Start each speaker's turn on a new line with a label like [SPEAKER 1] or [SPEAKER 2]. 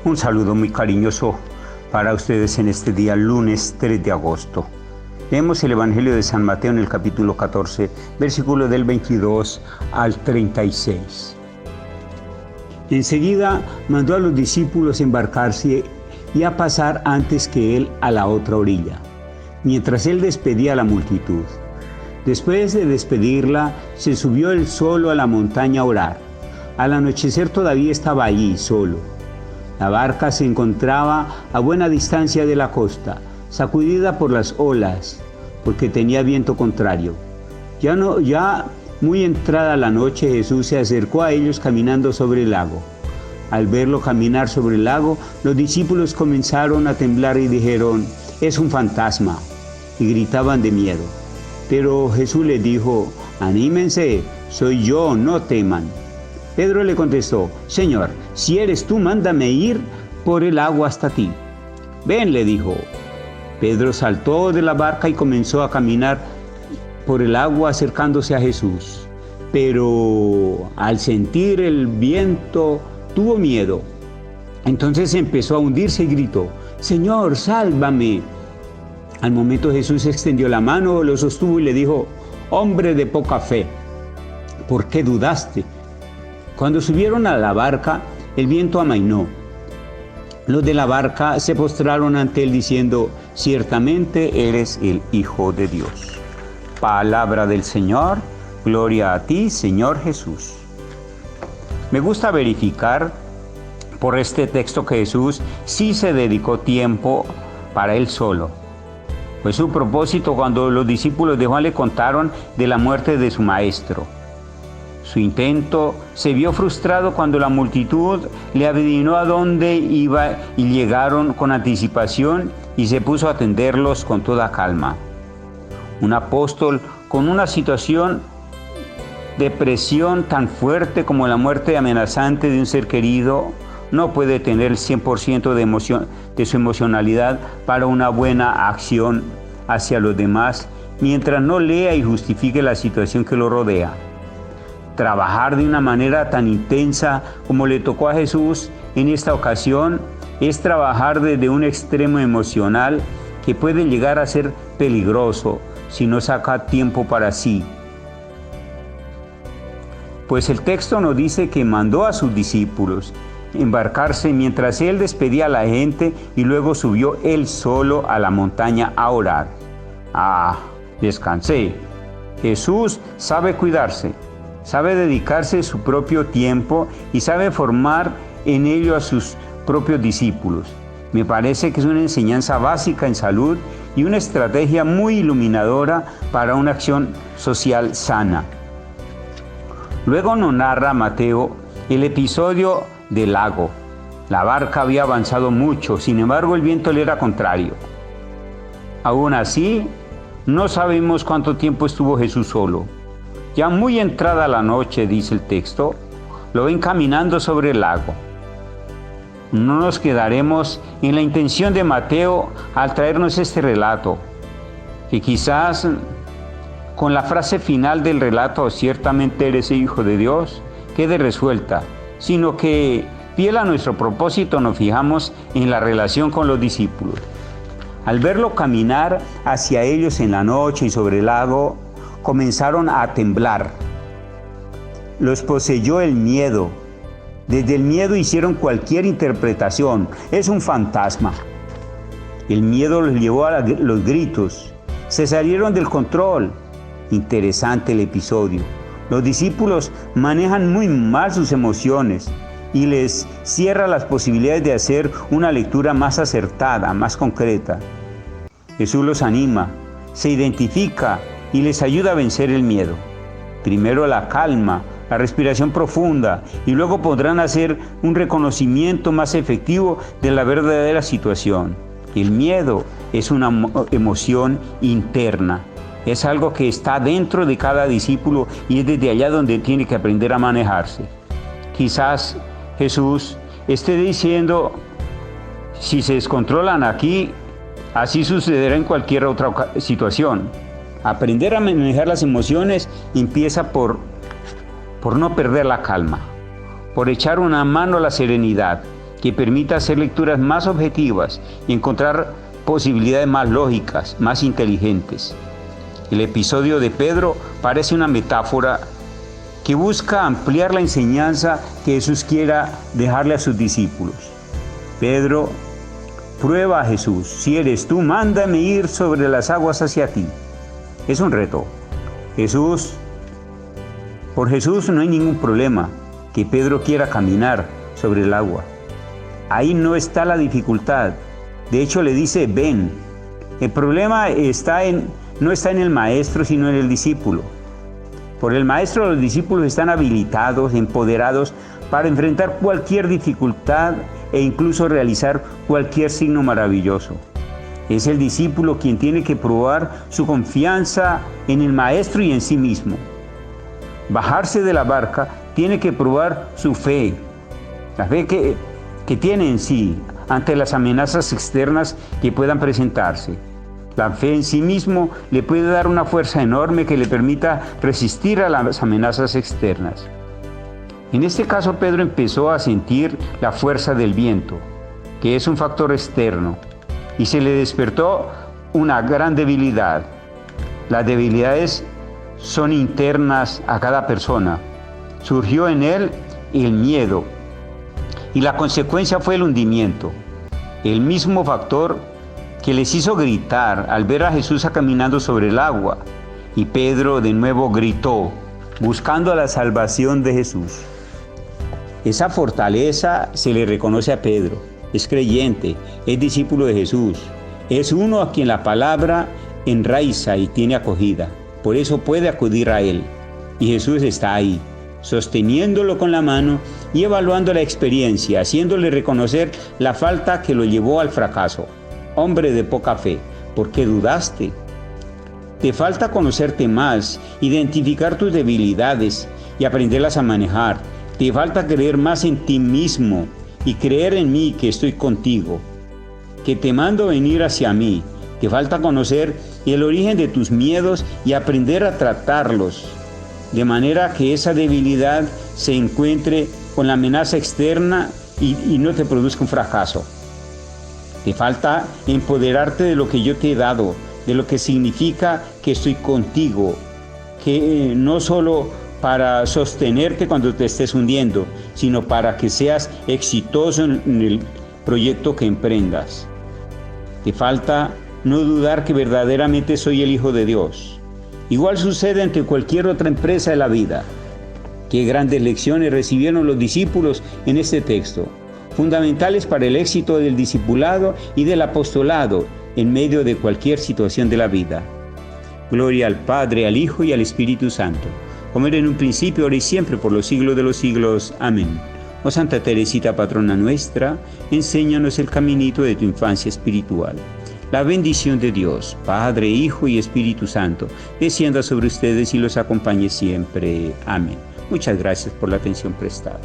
[SPEAKER 1] Un saludo muy cariñoso para ustedes en este día, lunes 3 de agosto. Leemos el Evangelio de San Mateo en el capítulo 14, versículo del 22 al 36. Enseguida mandó a los discípulos embarcarse y a pasar antes que él a la otra orilla, mientras él despedía a la multitud. Después de despedirla, se subió él solo a la montaña a orar. Al anochecer todavía estaba allí solo. La barca se encontraba a buena distancia de la costa, sacudida por las olas, porque tenía viento contrario. Ya muy entrada la noche, Jesús se acercó a ellos caminando sobre el lago. Al verlo caminar sobre el lago, los discípulos comenzaron a temblar y dijeron: «Es un fantasma», y gritaban de miedo. Pero Jesús les dijo: «Anímense, soy yo, no teman». Pedro le contestó: «Señor, si eres tú, mándame ir por el agua hasta ti». «Ven», le dijo. Pedro saltó de la barca y comenzó a caminar por el agua acercándose a Jesús. Pero al sentir el viento, tuvo miedo. Entonces empezó a hundirse y gritó: «Señor, sálvame». Al momento Jesús extendió la mano, lo sostuvo y le dijo: «Hombre de poca fe, ¿por qué dudaste?». Cuando subieron a la barca, el viento amainó. Los de la barca se postraron ante él diciendo: «Ciertamente eres el Hijo de Dios». Palabra del Señor, gloria a ti, Señor Jesús. Me gusta verificar por este texto que Jesús sí se dedicó tiempo para él solo. Pues su propósito cuando los discípulos de Juan le contaron de la muerte de su maestro. Su intento se vio frustrado cuando la multitud le adivinó a dónde iba y llegaron con anticipación y se puso a atenderlos con toda calma. Un apóstol con una situación de presión tan fuerte como la muerte amenazante de un ser querido no puede tener el 100% de su emocionalidad para una buena acción hacia los demás mientras no lea y justifique la situación que lo rodea. Trabajar de una manera tan intensa como le tocó a Jesús en esta ocasión es trabajar desde un extremo emocional que puede llegar a ser peligroso si no saca tiempo para sí. Pues el texto nos dice que mandó a sus discípulos embarcarse mientras él despedía a la gente y luego subió él solo a la montaña a orar. Descansé. Jesús sabe cuidarse. Sabe dedicarse su propio tiempo y sabe formar en ello a sus propios discípulos. Me parece que es una enseñanza básica en salud y una estrategia muy iluminadora para una acción social sana. Luego nos narra Mateo el episodio del lago. La barca había avanzado mucho, sin embargo el viento le era contrario. Aún así, no sabemos cuánto tiempo estuvo Jesús solo. Ya muy entrada la noche, dice el texto, lo ven caminando sobre el lago. No nos quedaremos en la intención de Mateo al traernos este relato, que quizás con la frase final del relato, «Ciertamente eres el Hijo de Dios», quede resuelta, sino que, fiel a nuestro propósito, nos fijamos en la relación con los discípulos. Al verlo caminar hacia ellos en la noche y sobre el lago, comenzaron a temblar. Los poseyó el miedo. Desde el miedo hicieron cualquier interpretación. Es un fantasma. El miedo los llevó a los gritos. Se salieron del control. Interesante el episodio. Los discípulos manejan muy mal sus emociones y les cierra las posibilidades de hacer una lectura más acertada, más concreta. Jesús los anima, se identifica y les ayuda a vencer el miedo. Primero la calma, la respiración profunda, y luego podrán hacer un reconocimiento más efectivo de la verdadera situación. El miedo es una emoción interna, es algo que está dentro de cada discípulo y es desde allá donde tiene que aprender a manejarse. Quizás Jesús esté diciendo: si se descontrolan aquí, así sucederá en cualquier otra situación. Aprender a manejar las emociones empieza por no perder la calma, por echar una mano a la serenidad, que permita hacer lecturas más objetivas y encontrar posibilidades más lógicas, más inteligentes. El episodio de Pedro parece una metáfora que busca ampliar la enseñanza que Jesús quiera dejarle a sus discípulos. Pedro prueba a Jesús: si eres tú, mándame ir sobre las aguas hacia ti. Es un reto. Por Jesús no hay ningún problema que Pedro quiera caminar sobre el agua. Ahí no está la dificultad. De hecho, le dice: ven. El problema no está en el maestro, sino en el discípulo. Por el maestro, los discípulos están habilitados, empoderados para enfrentar cualquier dificultad e incluso realizar cualquier signo maravilloso. Es el discípulo quien tiene que probar su confianza en el maestro y en sí mismo. Bajarse de la barca tiene que probar su fe, la fe que tiene en sí ante las amenazas externas que puedan presentarse. La fe en sí mismo le puede dar una fuerza enorme que le permita resistir a las amenazas externas. En este caso, Pedro empezó a sentir la fuerza del viento, que es un factor externo, y se le despertó una gran debilidad. Las debilidades son internas a cada persona. Surgió en él el miedo, y la consecuencia fue el hundimiento. El mismo factor que les hizo gritar al ver a Jesús caminando sobre el agua. Y Pedro de nuevo gritó, buscando la salvación de Jesús. Esa fortaleza se le reconoce a Pedro. Es creyente, es discípulo de Jesús. Es uno a quien la palabra enraiza y tiene acogida. Por eso puede acudir a él. Y Jesús está ahí, sosteniéndolo con la mano y evaluando la experiencia, haciéndole reconocer la falta que lo llevó al fracaso. Hombre de poca fe, ¿por qué dudaste? Te falta conocerte más, identificar tus debilidades y aprenderlas a manejar. Te falta creer más en ti mismo y creer en mí, que estoy contigo, que te mando venir hacia mí. Te falta conocer el origen de tus miedos y aprender a tratarlos, de manera que esa debilidad se encuentre con la amenaza externa y no te produzca un fracaso. Te falta empoderarte de lo que yo te he dado, de lo que significa que estoy contigo, que no solo para sostenerte cuando te estés hundiendo, sino para que seas exitoso en el proyecto que emprendas. Te falta no dudar que verdaderamente soy el Hijo de Dios. Igual sucede ante cualquier otra empresa de la vida. Qué grandes lecciones recibieron los discípulos en este texto, fundamentales para el éxito del discipulado y del apostolado en medio de cualquier situación de la vida. Gloria al Padre, al Hijo y al Espíritu Santo, como era en un principio, ahora y siempre, por los siglos de los siglos. Amén. Oh Santa Teresita, patrona nuestra, enséñanos el caminito de tu infancia espiritual. La bendición de Dios, Padre, Hijo y Espíritu Santo, descienda sobre ustedes y los acompañe siempre. Amén. Muchas gracias por la atención prestada.